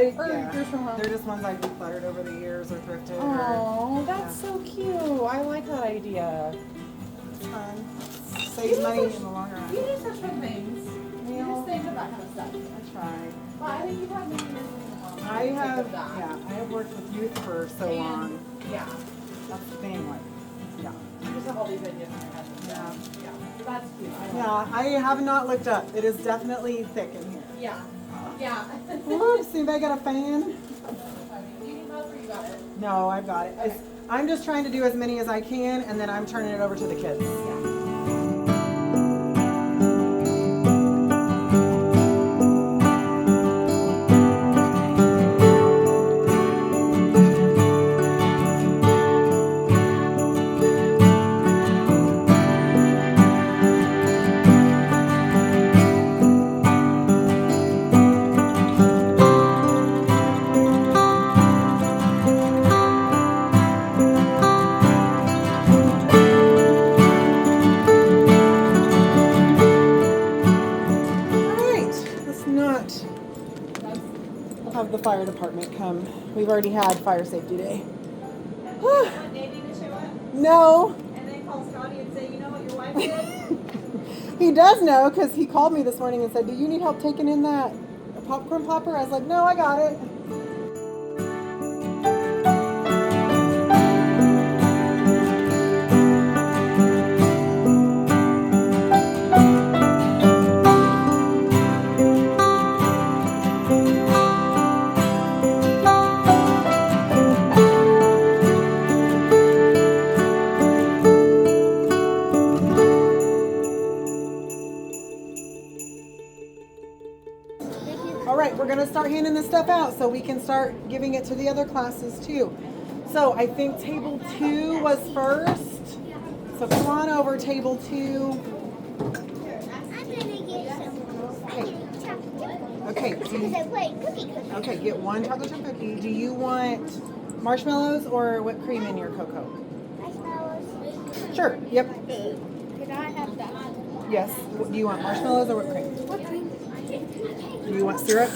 Yours from home? They're just ones I've decluttered over the years or thrifted. Oh, that's so cute. I like that idea. It's fun. Saves money in the long run. You need such fun things. You just think of that kind of stuff. I try. Well, I think you've had many years in the home. I have worked with youth for so long. Yeah. That's the thing, like, yeah. You just have all these ideas in your head. Yeah. Yeah. So that's cute. I have not looked up. It is definitely thick in here. Yeah. Yeah. Ooh, see if I got a fan. Do you need help or you got it? No, I've got it. Okay. I'm just trying to do as many as I can, and then I'm turning it over to the kids. Yeah. Have the fire department come. We've already had fire safety day. Want Navy to show up? No. And then call Scotty and say, you know what your wife did? He does know because he called me this morning and said, do you need help taking in that popcorn popper? I was like, no, I got it. All right, we're gonna start handing this stuff out so we can start giving it to the other classes too. So I think table 2 was first. So come on over, table 2. I'm gonna get some chocolate. Okay. Because I play cookie. Okay, get one chocolate chip cookie. Do you want marshmallows or whipped cream in your cocoa? Marshmallows. Sure. Yep. Could I have that? Yes. Do you want marshmallows or whipped cream? What cream? Do you want syrup?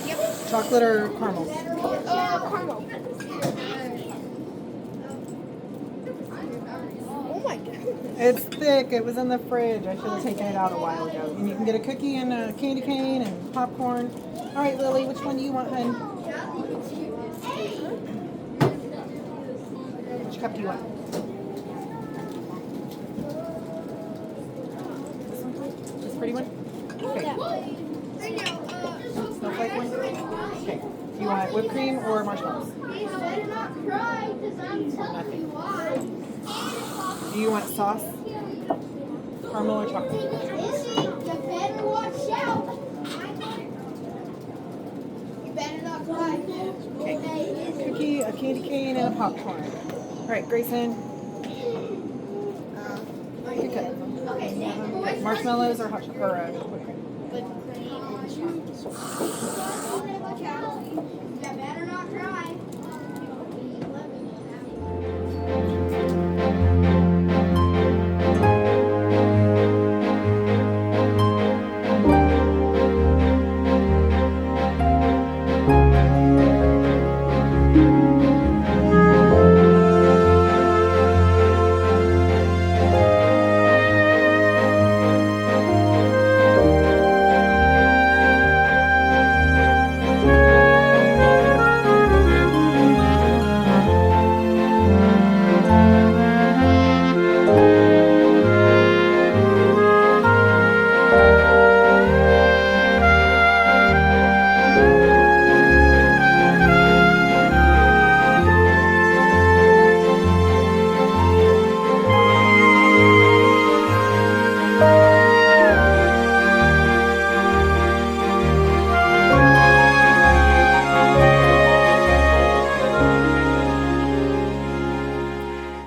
Yep. Chocolate or caramel? Caramel. Oh my god. It's thick. It was in the fridge. I should have taken it out a while ago. And you can get a cookie and a candy cane and popcorn. All right, Lily, which one do you want, hun? Which cup do you want? This one? This pretty one? Okay. Snowflake one? Okay. Do you want whipped cream or marshmallows? Nothing. Do you want sauce? Caramel or chocolate? Okay. Cookie, a candy cane, and a popcorn. All right, Grayson. Pick up. Marshmallows or hot chocolate or whipped cream? Better not cry.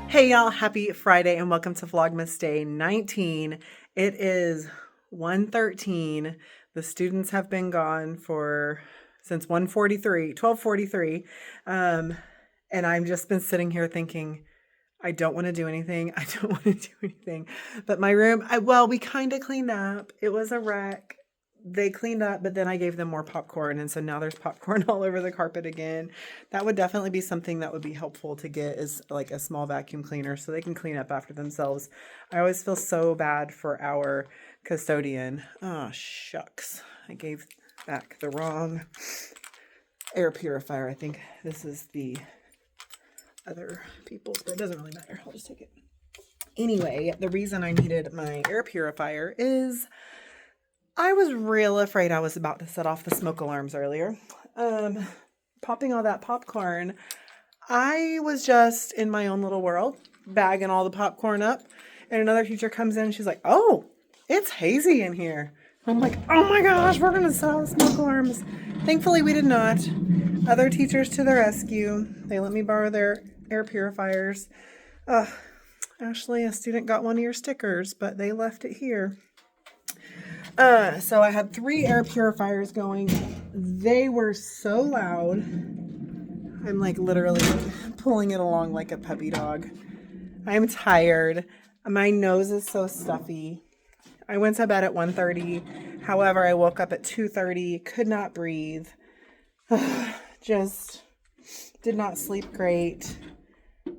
Hey y'all, happy Friday and welcome to Vlogmas Day 19. It is 1:13. The students have been gone since 12:43. And I've just been sitting here thinking, I don't want to do anything. I don't want to do anything. But my room, we kind of cleaned up. It was a wreck. they cleaned up, but then I gave them more popcorn. And so now there's popcorn all over the carpet again. That would definitely be something that would be helpful to get, is like a small vacuum cleaner so they can clean up after themselves. I always feel so bad for our custodian. Oh, shucks. I gave back the wrong air purifier. I think this is the other people's, but it doesn't really matter. I'll just take it. Anyway, the reason I needed my air purifier is I was real afraid I was about to set off the smoke alarms earlier. Popping all that popcorn, I was just in my own little world, bagging all the popcorn up, and another teacher comes in and she's like, oh, it's hazy in here. I'm like, oh my gosh, we're going to set off smoke alarms. Thankfully, we did not. Other teachers to the rescue. They let me borrow their air purifiers. Ashley, a student got one of your stickers, but they left it here. So I had 3 air purifiers going. They were so loud. I'm like literally pulling it along like a puppy dog. I'm tired. My nose is so stuffy. I went to bed at 1:30. However, I woke up at 2:30, could not breathe. Just did not sleep great.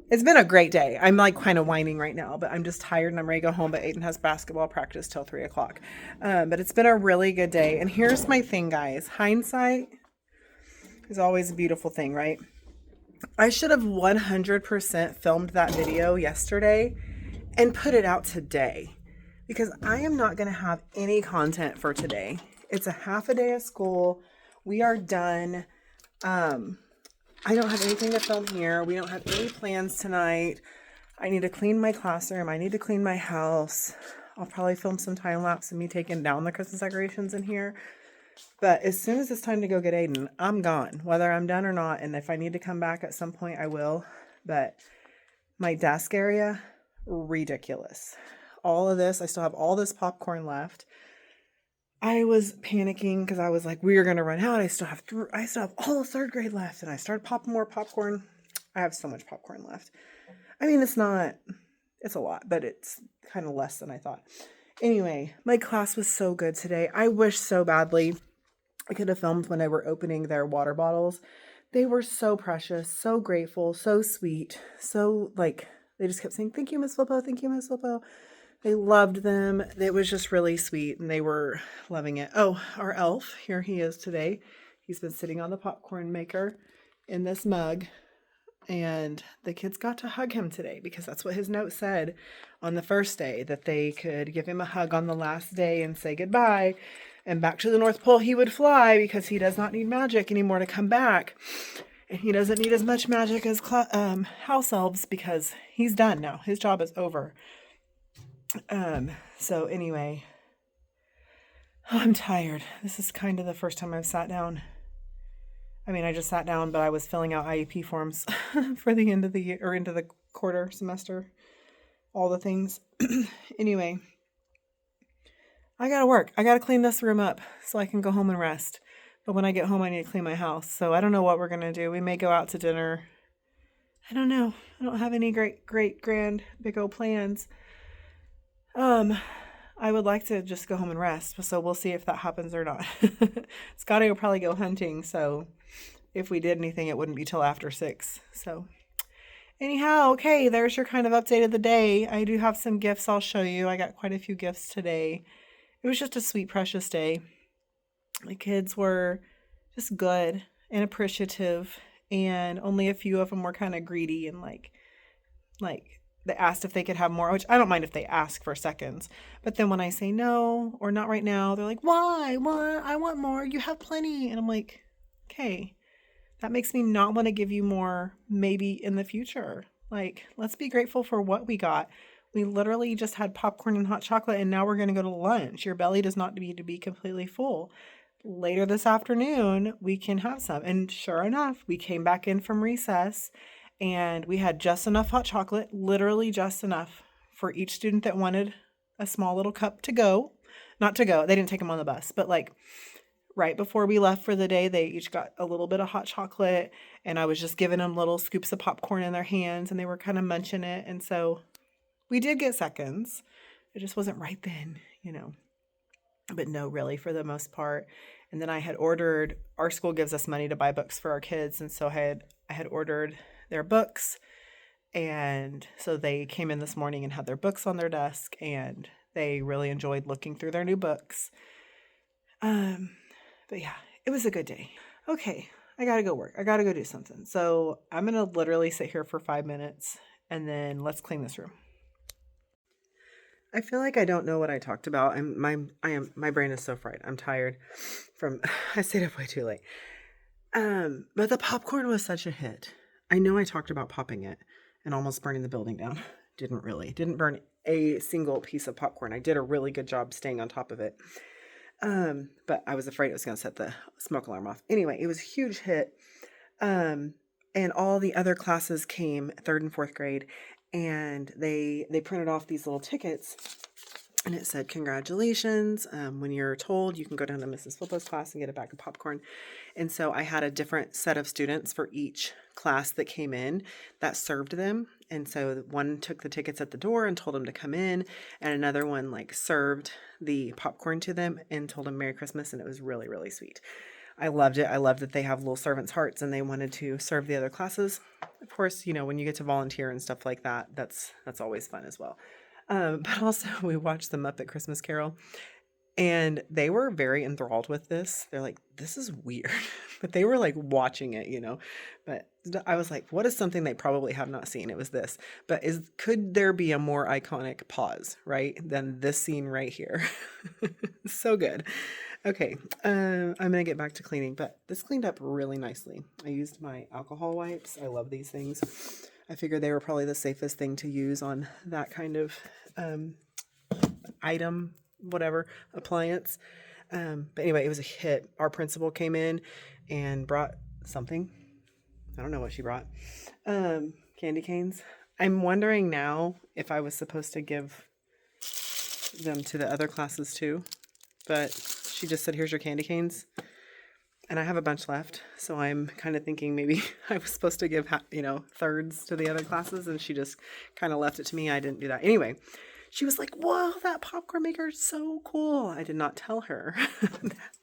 It's been a great day. I'm like kind of whining right now, but I'm just tired and I'm ready to go home. But Aiden has basketball practice till 3 o'clock. But it's been a really good day. And here's my thing, guys. Hindsight is always a beautiful thing, right? I should have 100% filmed that video yesterday and put it out today, because I am not going to have any content for today. It's a half a day of school. We are done. I don't have anything to film here. We don't have any plans tonight. I need to clean my classroom. I need to clean my house. I'll probably film some time lapse of me taking down the Christmas decorations in here. But as soon as it's time to go get Aiden, I'm gone, whether I'm done or not. And if I need to come back at some point, I will. But my desk area, ridiculous. All of this, I still have all this popcorn left. I was panicking because I was like, we are going to run out. I still have all of 3rd grade left. And I started popping more popcorn. I have so much popcorn left. I mean, it's a lot, but it's kind of less than I thought. Anyway, my class was so good today. I wish so badly I could have filmed when they were opening their water bottles. They were so precious, so grateful, so sweet. So like, they just kept saying, thank you, Miss Flippo. Thank you, Miss Flippo. They loved them. It was just really sweet, and they were loving it. Oh, our elf, here he is today. He's been sitting on the popcorn maker in this mug, and the kids got to hug him today because that's what his note said on the first day, that they could give him a hug on the last day and say goodbye, and back to the North Pole he would fly because he does not need magic anymore to come back. And he doesn't need as much magic as house elves because he's done now. His job is over. So anyway, I'm tired. This is kind of the first time I've sat down. I mean, I just sat down, but I was filling out IEP forms for the end of the year, or into the quarter semester, all the things. Anyway, I gotta work. I gotta clean this room up so I can go home and rest. But when I get home, I need to clean my house. So I don't know what we're gonna do. We may go out to dinner. I don't know. I don't have any great, grand, big old plans. I would like to just go home and rest, so we'll see if that happens or not. Scotty will probably go hunting, so if we did anything, it wouldn't be till after 6. So anyhow, okay, there's your kind of update of the day. I do have some gifts I'll show you. I got quite a few gifts today. It was just a sweet, precious day. The kids were just good and appreciative, and only a few of them were kind of greedy and like they asked if they could have more, which I don't mind if they ask for seconds. But then when I say no or not right now, they're like, why? What? I want more. You have plenty. And I'm like, okay, that makes me not want to give you more maybe in the future. Like, let's be grateful for what we got. We literally just had popcorn and hot chocolate, and now we're going to go to lunch. Your belly does not need to be completely full. Later this afternoon, we can have some. And sure enough, we came back in from recess, and we had just enough hot chocolate, literally just enough for each student that wanted a small little cup to go. Not to go, they didn't take them on the bus, but like right before we left for the day, they each got a little bit of hot chocolate, and I was just giving them little scoops of popcorn in their hands, and they were kind of munching it. And so we did get seconds. It just wasn't right then, you know. but no, really, for the most part. And then I had ordered, our school gives us money to buy books for our kids. And so I had ordered their books. And so they came in this morning and had their books on their desk, and they really enjoyed looking through their new books. But yeah, it was a good day. Okay, I gotta go work. I gotta go do something. So I'm gonna literally sit here for 5 minutes and then let's clean this room. I feel like I don't know what I talked about. My brain is so fried. I'm tired from I stayed up way too late. But the popcorn was such a hit. I know I talked about popping it and almost burning the building down. Didn't burn a single piece of popcorn. I did a really good job staying on top of it. But I was afraid it was going to set the smoke alarm off. Anyway, it was a huge hit. And all the other classes came, 3rd and 4th grade, and they printed off these little tickets, and it said, congratulations. When you're told, you can go down to Mrs. Flippo's class and get a bag of popcorn. And so I had a different set of students for each class that came in that served them. And so one took the tickets at the door and told them to come in, and another one like served the popcorn to them and told them Merry Christmas. And it was really, really sweet. I loved it. I love that they have little servants' hearts and they wanted to serve the other classes. Of course, you know, when you get to volunteer and stuff like that, that's always fun as well. But also we watched the Muppet Christmas Carol, and they were very enthralled with this. They're like, this is weird, but they were like watching it, you know, but I was like, what is something they probably have not seen? It was this, but could there be a more iconic pause, right, than this scene right here? So good. Okay. I'm going to get back to cleaning, but this cleaned up really nicely. I used my alcohol wipes. I love these things. I figured they were probably the safest thing to use on that kind of item, whatever, appliance. But anyway, it was a hit. Our principal came in and brought something. I don't know what she brought. Candy canes. I'm wondering now if I was supposed to give them to the other classes too. But she just said, here's your candy canes. And I have a bunch left, so I'm kind of thinking maybe I was supposed to give, thirds to the other classes, and she just kind of left it to me. I didn't do that. Anyway, she was like, whoa, that popcorn maker is so cool. I did not tell her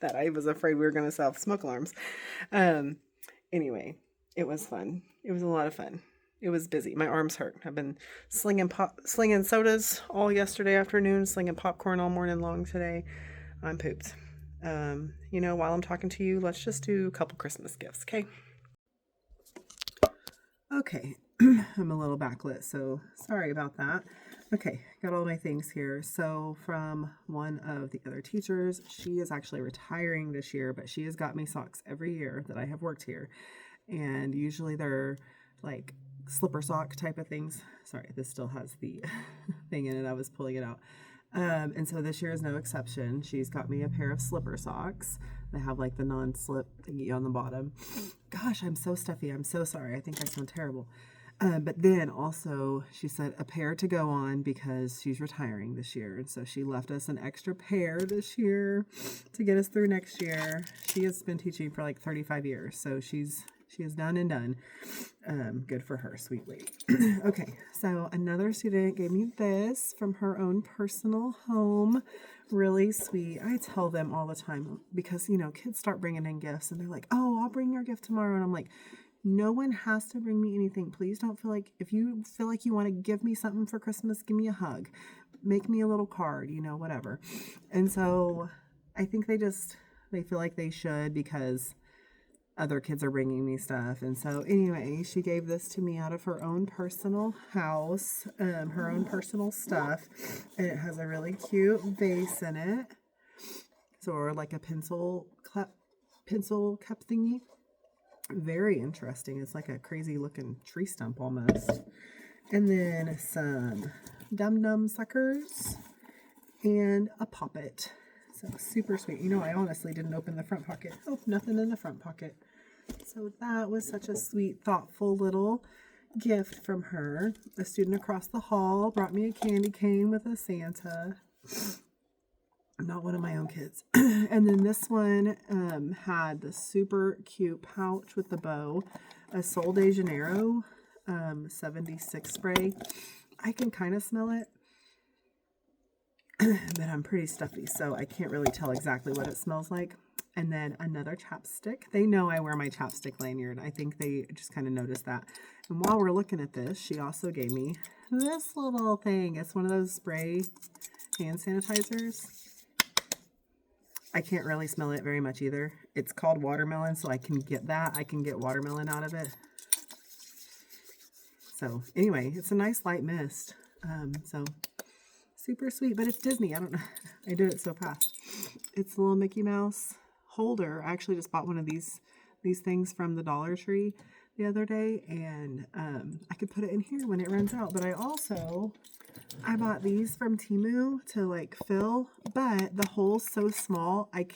that I was afraid we were going to set off smoke alarms. Anyway, it was fun. It was a lot of fun. It was busy. My arms hurt. I've been slinging sodas all yesterday afternoon, slinging popcorn all morning long today. I'm pooped. While I'm talking to you, let's just do a couple Christmas gifts, okay? Okay, I'm a little backlit, so sorry about that. Okay, got all my things here. So from one of the other teachers, she is actually retiring this year, but she has got me socks every year that I have worked here. And usually they're like slipper sock type of things. Sorry, this still has the thing in it. I was pulling it out. And so this year is no exception. She's got me a pair of slipper socks. They have like the non-slip thingy on the bottom. Gosh, I'm so stuffy. I'm so sorry. I think I sound terrible. But then also she said a pair to go on because she's retiring this year. And so she left us an extra pair this year to get us through next year. She has been teaching for like 35 years. So she is done and done. Good for her, sweet lady. Okay, so another student gave me this from her own personal home. Really sweet. I tell them all the time because, kids start bringing in gifts and they're like, oh, I'll bring your gift tomorrow. And I'm like, no one has to bring me anything. Please don't feel like, if you feel like you want to give me something for Christmas, give me a hug. Make me a little card, whatever. And so I think they feel like they should because other kids are bringing me stuff. And so anyway, she gave this to me out of her own personal house, her own personal stuff. And it has a really cute vase in it. So, or like a pencil cup thingy. Very interesting. It's like a crazy looking tree stump almost. And then some dum-dum suckers and a poppet. So super sweet. I honestly didn't open the front pocket. Oh, nothing in the front pocket. So that was such a sweet, thoughtful little gift from her. A student across the hall brought me a candy cane with a Santa. Not one of my own kids. And then this one had the super cute pouch with the bow, a Sol de Janeiro 76 spray. I can kind of smell it. but I'm pretty stuffy, so I can't really tell exactly what it smells like. And then another chapstick. They know I wear my chapstick lanyard. I think they just kind of noticed that. And while we're looking at this, she also gave me this little thing. It's one of those spray hand sanitizers. I can't really smell it very much either. It's called watermelon, so I can get that. I can get watermelon out of it. So anyway, it's a nice light mist. So super sweet, but it's Disney. I don't know. I did it so fast. It's a little Mickey Mouse holder. I actually just bought one of these things from the Dollar Tree the other day, and I could put it in here when it runs out. But I bought these from Temu to like fill, but the hole's so small I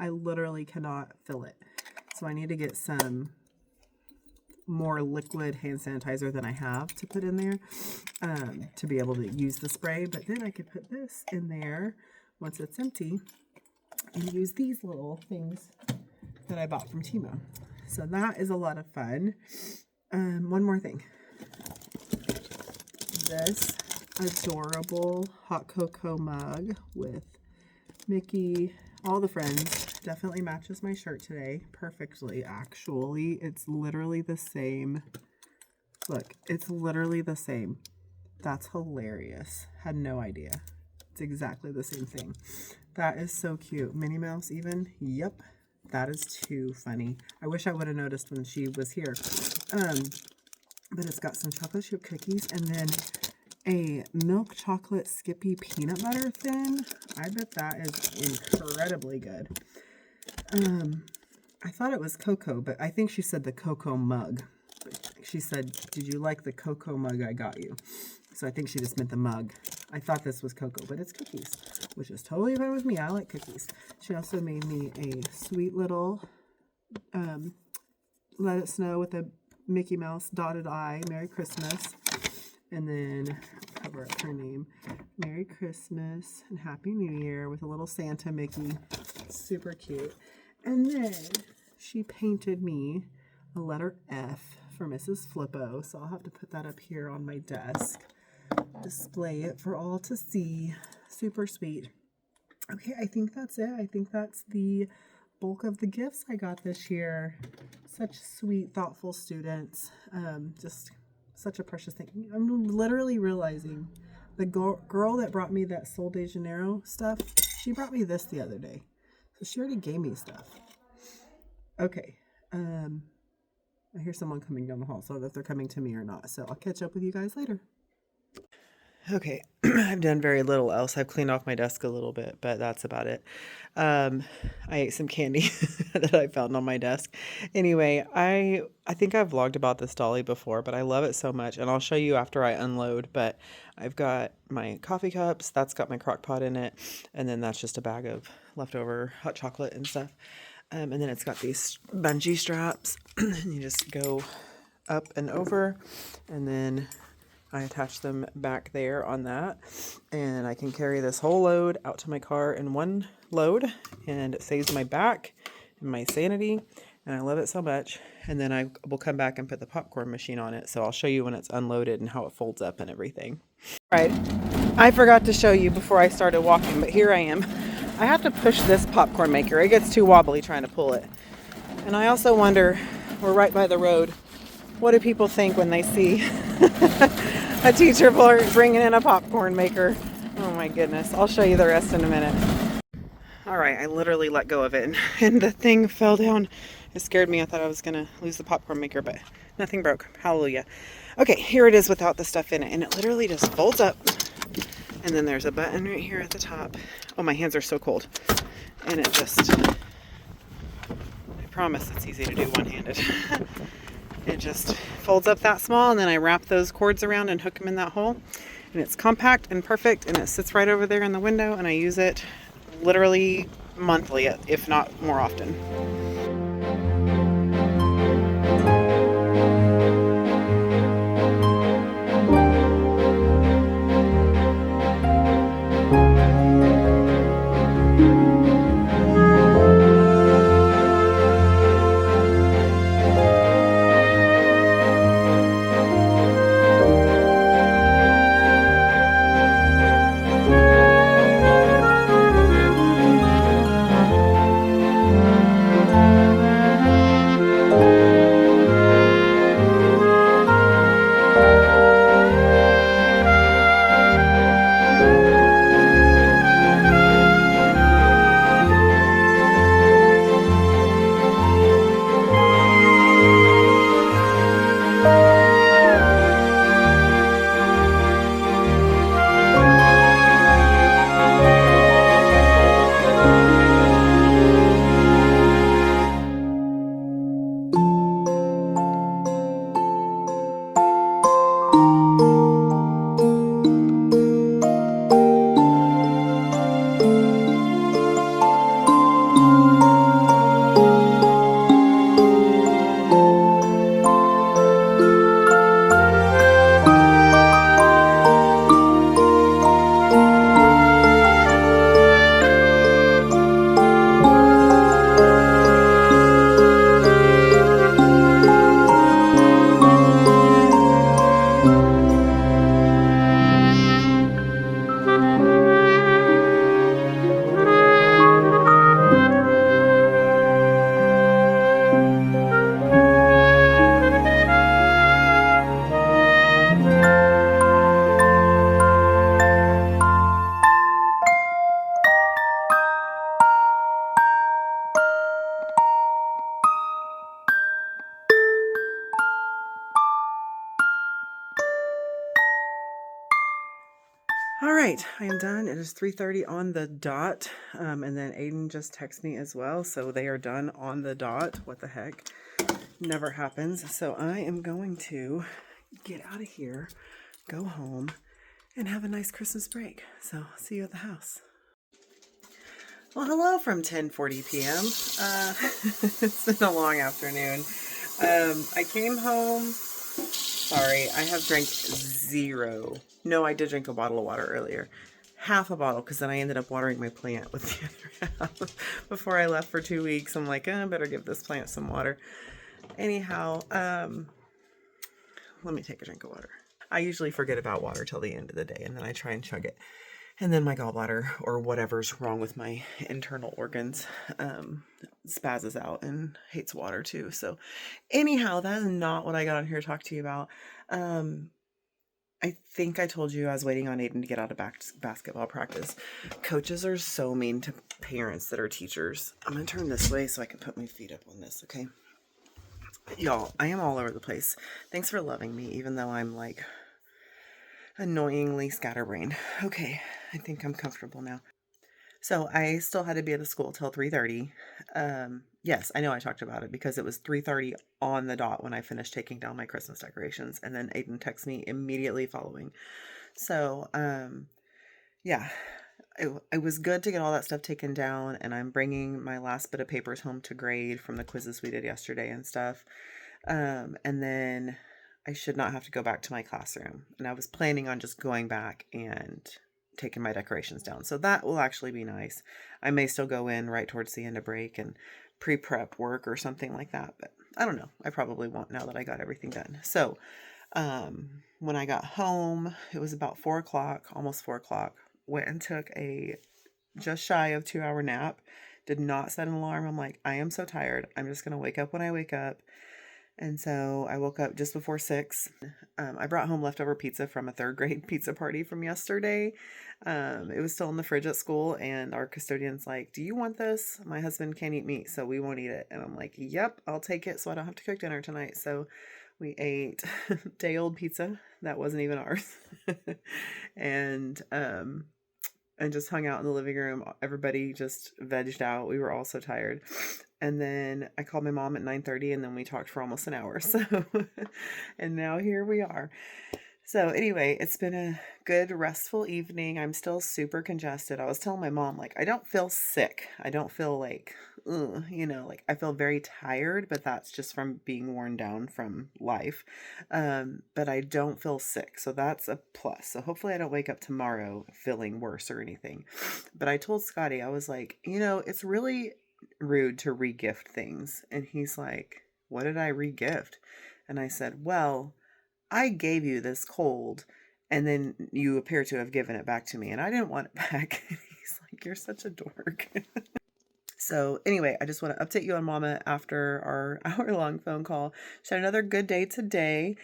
literally cannot fill it. So I need to get some more liquid hand sanitizer than I have to put in there to be able to use the spray. But then I could put this in there once it's empty and use these little things that I bought from Temu. So that is a lot of fun. One more thing. This adorable hot cocoa mug with Mickey, all the friends, definitely matches my shirt today perfectly. Actually, it's literally the same. Look, it's literally the same. That's hilarious. Had no idea. It's exactly the same thing. That is so cute. Minnie Mouse even. Yep. That is too funny. I wish I would have noticed when she was here. But it's got some chocolate chip cookies and then a milk chocolate Skippy peanut butter thin. I bet that is incredibly good. I thought it was cocoa, but I think she said the cocoa mug. She said, "Did you like the cocoa mug I got you?" So I think she just meant the mug. I thought this was cocoa, but it's cookies, which is totally fine with me. I like cookies. She also made me a sweet little Let It Snow with a Mickey Mouse dotted eye. Merry Christmas. And then cover up her name. Merry Christmas and Happy New Year with a little Santa Mickey. Super cute. And then she painted me a letter F for Mrs. Flippo. So I'll have to put that up here on my desk. Display it for all to see. Super sweet. Okay, I think that's it. I think that's the bulk of the gifts I got this year. Such sweet, thoughtful students. Just such a precious thing. I'm literally realizing the girl that brought me that Sol de Janeiro stuff, she brought me this the other day. So she already gave me stuff. Okay. I hear someone coming down the hall, so I don't know if they're coming to me or not. So I'll catch up with you guys later. Okay, I've done very little else. I've cleaned off my desk a little bit, but that's about it. I ate some candy that I found on my desk. Anyway, I think I've vlogged about this dolly before, but I love it so much, and I'll show you after I unload. But I've got my coffee cups, that's got my crock pot in it, and then that's just a bag of leftover hot chocolate and stuff. And then it's got these bungee straps, and you just go up and over, and then I attach them back there on that, and I can carry this whole load out to my car in one load, and it saves my back and my sanity, and I love it so much. And then I will come back and put the popcorn machine on it, so I'll show you when it's unloaded and how it folds up and everything. All right, I forgot to show you before I started walking, but here I am. I have to push this popcorn maker. It gets too wobbly trying to pull it. And I also wonder, we're right by the road, what do people think when they see a teacher bringing in a popcorn maker? Oh my goodness. I'll show you the rest in a minute. All right, I literally let go of it and the thing fell down. It scared me. I thought I was going to lose the popcorn maker, but nothing broke. Hallelujah. Okay, here it is without the stuff in it, and it literally just folds up. And then there's a button right here at the top. Oh, my hands are so cold. And it just, I promise it's easy to do one-handed. It just folds up that small, and then I wrap those cords around and hook them in that hole. And it's compact and perfect, and it sits right over there in the window, and I use it literally monthly, if not more often. All right, I am done. It is 3:30 on the dot. And then Aiden just texted me as well. So they are done on the dot. What the heck? Never happens. So I am going to get out of here, go home, and have a nice Christmas break. So see you at the house. Well, hello from 10:40 p.m. It's been a long afternoon. I came home. Sorry, I have drank zero. No, I did drink a bottle of water earlier. Half a bottle, because then I ended up watering my plant with the other half. Before I left for 2 weeks, I'm like, I better give this plant some water. Anyhow, let me take a drink of water. I usually forget about water till the end of the day, and then I try and chug it. And then my gallbladder, or whatever's wrong with my internal organs, spazzes out and hates water too. So anyhow, that is not what I got on here to talk to you about. I think I told you I was waiting on Aiden to get out of basketball practice. Coaches are so mean to parents that are teachers. I'm going to turn this way so I can put my feet up on this, okay? Y'all, I am all over the place. Thanks for loving me, even though I'm like annoyingly scatterbrained. Okay, I think I'm comfortable now. So I still had to be at the school till 3:30. Yes, I know I talked about it because it was 3:30 on the dot when I finished taking down my Christmas decorations, and then Aiden texted me immediately following. So, yeah, it was good to get all that stuff taken down, and I'm bringing my last bit of papers home to grade from the quizzes we did yesterday and stuff. And then I should not have to go back to my classroom. And I was planning on just going back and taking my decorations down. So that will actually be nice. I may still go in right towards the end of break and pre-prep work or something like that, but I don't know. I probably won't now that I got everything done. So, when I got home, it was about 4 o'clock, almost 4 o'clock. Went and took a just shy of 2-hour nap. Did not set an alarm. I'm like, I am so tired. I'm just going to wake up when I wake up. And so I woke up just before 6. I brought home leftover pizza from a 3rd grade pizza party from yesterday. It was still in the fridge at school, and our custodian's like, do you want this? My husband can't eat meat, so we won't eat it. And I'm like, yep, I'll take it so I don't have to cook dinner tonight. So we ate day-old pizza that wasn't even ours. and just hung out in the living room. Everybody just vegged out. We were all so tired. And then I called my mom at 9:30, and then we talked for almost an hour. So, and now here we are. So anyway, it's been a good, restful evening. I'm still super congested. I was telling my mom, like, I don't feel sick. I don't feel like, like I feel very tired, but that's just from being worn down from life. But I don't feel sick. So that's a plus. So hopefully I don't wake up tomorrow feeling worse or anything. But I told Scotty, I was like, it's really rude to regift things. And he's like, what did I regift? And I said, well, I gave you this cold, and then you appear to have given it back to me, and I didn't want it back. He's like, you're such a dork. So anyway, I just want to update you on Mama after our hour-long phone call. She had another good day today.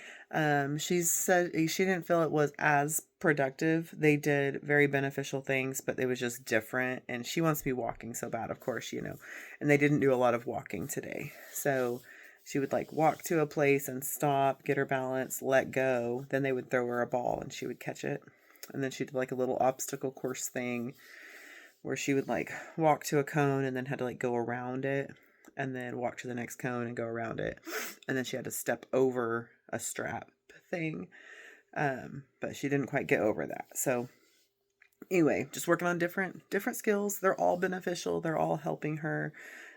She said she didn't feel it was as productive. They did very beneficial things, but it was just different. And she wants to be walking so bad, of course, and they didn't do a lot of walking today. So she would like walk to a place and stop, get her balance, let go. Then they would throw her a ball and she would catch it. And then she did like a little obstacle course thing where she would like walk to a cone and then had to like go around it and then walk to the next cone and go around it. And then she had to step over a strap thing. But she didn't quite get over that. So anyway, just working on different skills. They're all beneficial. They're all helping her.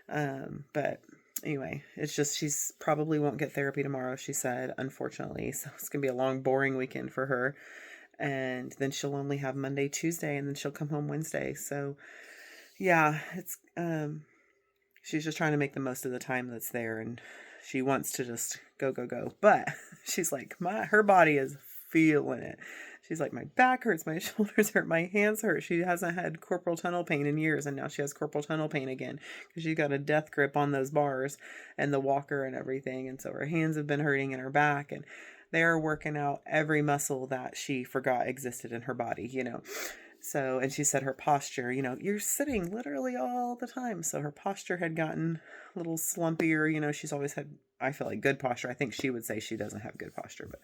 But anyway, it's just she's probably won't get therapy tomorrow, she said, unfortunately. So it's going to be a long, boring weekend for her. And then she'll only have Monday, Tuesday, and then she'll come home Wednesday. So yeah, it's she's just trying to make the most of the time that's there, and she wants to just go. But she's like, her body is feeling it. She's like, my back hurts, my shoulders hurt, my hands hurt. She hasn't had carpal tunnel pain in years, and now she has carpal tunnel pain again because she got a death grip on those bars and the walker and everything. And so her hands have been hurting in her back, and they're working out every muscle that she forgot existed in her body, So, and she said her posture, you're sitting literally all the time. So her posture had gotten a little slumpier. She's always had, I feel like, good posture. I think she would say she doesn't have good posture, but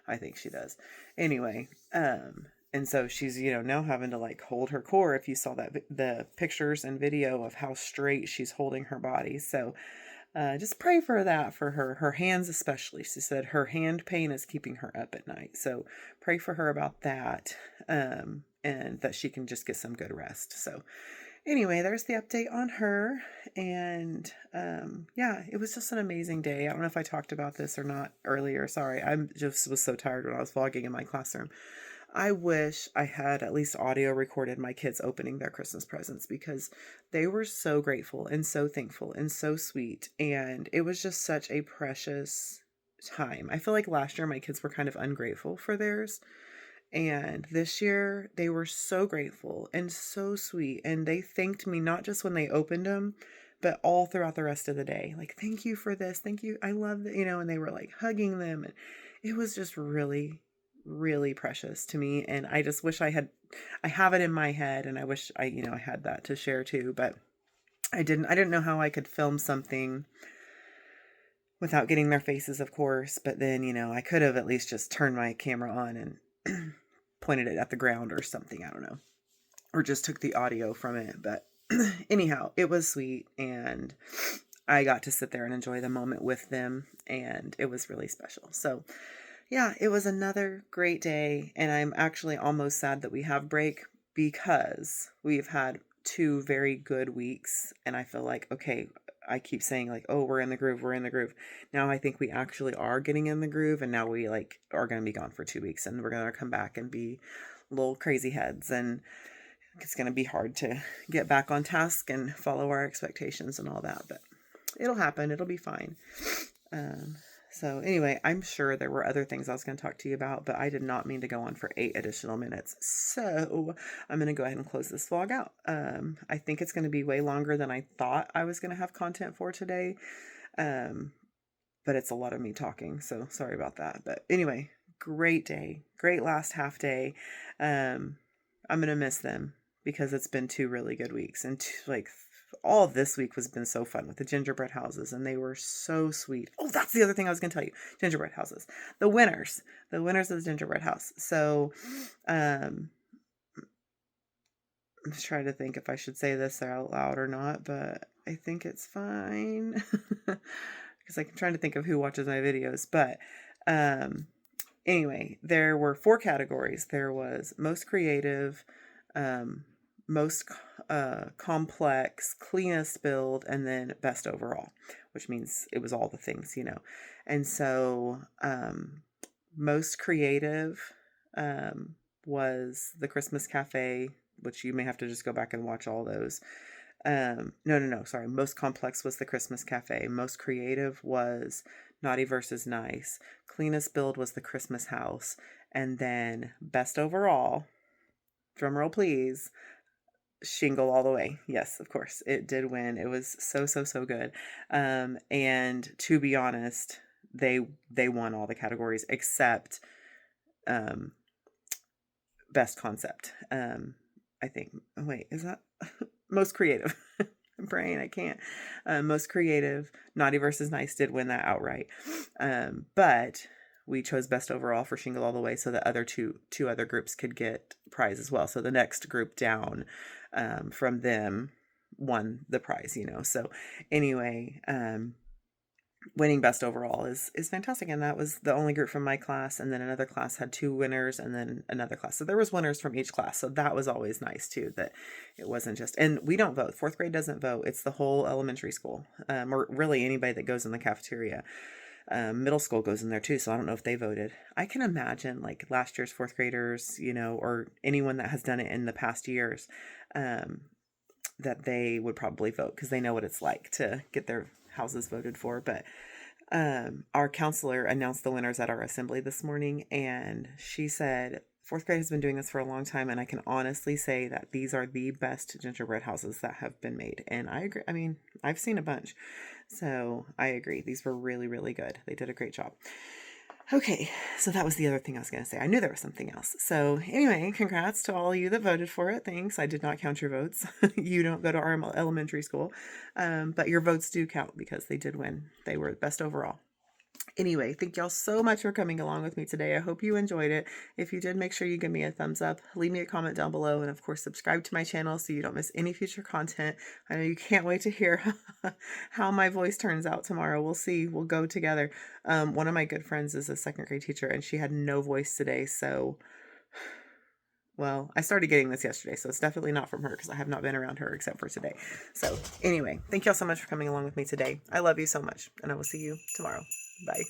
I think she does. Anyway, and And so she's, now having to like hold her core. If you saw the pictures and video of how straight she's holding her body. So just pray for that for her hands, especially. She said her hand pain is keeping her up at night. So pray for her about that. And that she can just get some good rest. So anyway, there's the update on her. And yeah, it was just an amazing day. I don't know if I talked about this or not earlier. Sorry. I just was so tired when I was vlogging in my classroom. I wish I had at least audio recorded my kids opening their Christmas presents, because they were so grateful and so thankful and so sweet. And it was just such a precious time. I feel like last year my kids were kind of ungrateful for theirs. And this year they were so grateful and so sweet. And they thanked me not just when they opened them, but all throughout the rest of the day. Like, thank you for this. Thank you. I love that, and they were like hugging them. And it was just really, really precious to me. And I just wish I have it in my head, and I wish I had that to share too, but I didn't know how I could film something without getting their faces, of course. But then, I could have at least just turned my camera on and pointed it at the ground or something. I don't know. Or just took the audio from it. But anyhow, it was sweet. And I got to sit there and enjoy the moment with them. And it was really special. So yeah, it was another great day. And I'm actually almost sad that we have break, because we've had 2 very good weeks. And I feel like, okay, I keep saying like, oh, we're in the groove. We're in the groove. Now I think we actually are getting in the groove. And now we like are going to be gone for 2 weeks, and we're going to come back and be little crazy heads. And it's going to be hard to get back on task and follow our expectations and all that, but it'll happen. It'll be fine. So anyway, I'm sure there were other things I was going to talk to you about, but I did not mean to go on for 8 additional minutes. So I'm going to go ahead and close this vlog out. I think it's going to be way longer than I thought I was going to have content for today. But it's a lot of me talking, so sorry about that. But anyway, great day. Great last half day. I'm going to miss them, because it's been 2 really good weeks, and all this week has been so fun with the gingerbread houses, and they were so sweet. Oh, that's the other thing I was going to tell you. Gingerbread houses. The winners of the gingerbread house. So, I'm just trying to think if I should say this out loud or not, but I think it's fine. Because I'm trying to think of who watches my videos. But, anyway, there were 4 categories. There was most creative, most complex, cleanest build, and then best overall, which means it was all the things, And so most creative was the Christmas Cafe, which you may have to just go back and watch all those. No, sorry. Most complex was the Christmas Cafe. Most creative was Naughty versus Nice. Cleanest build was the Christmas House. And then best overall, drumroll please, Shingle All the Way. Yes, of course, it did win. It was so good. And to be honest, they won all the categories except best concept. I think. Oh wait, is that most creative? Brain, I can't. Most creative, Naughty versus Nice did win that outright. But we chose best overall for Shingle All the Way, so the other two other groups could get prize as well. So the next group down from them won the prize, So anyway, winning best overall is fantastic. And that was the only group from my class. And then another class had 2 winners, and then another class. So there was winners from each class. So that was always nice too, that it wasn't just, and we don't vote. 4th grade doesn't vote. It's the whole elementary school, or really anybody that goes in the cafeteria. Middle school goes in there too, so I don't know if they voted. I can imagine like last year's 4th graders, or anyone that has done it in the past years, that they would probably vote, because they know what it's like to get their houses voted for. But our counselor announced the winners at our assembly this morning, and she said 4th grade has been doing this for a long time, and I can honestly say that these are the best gingerbread houses that have been made. And I agree. I mean, I've seen a bunch, so I agree. These were really, really good. They did a great job. Okay, so that was the other thing I was going to say. I knew there was something else. So anyway, congrats to all of you that voted for it. Thanks. I did not count your votes. You don't go to our elementary school, but your votes do count, because they did win. They were best overall. Anyway, thank y'all so much for coming along with me today. I hope you enjoyed it. If you did, make sure you give me a thumbs up, leave me a comment down below, and of course, subscribe to my channel so you don't miss any future content. I know you can't wait to hear how my voice turns out tomorrow. We'll see. We'll go together. One of my good friends is a 2nd grade teacher, and she had no voice today, so... Well, I started getting this yesterday, so it's definitely not from her because I have not been around her except for today. So anyway, thank y'all so much for coming along with me today. I love you so much, and I will see you tomorrow. Bye.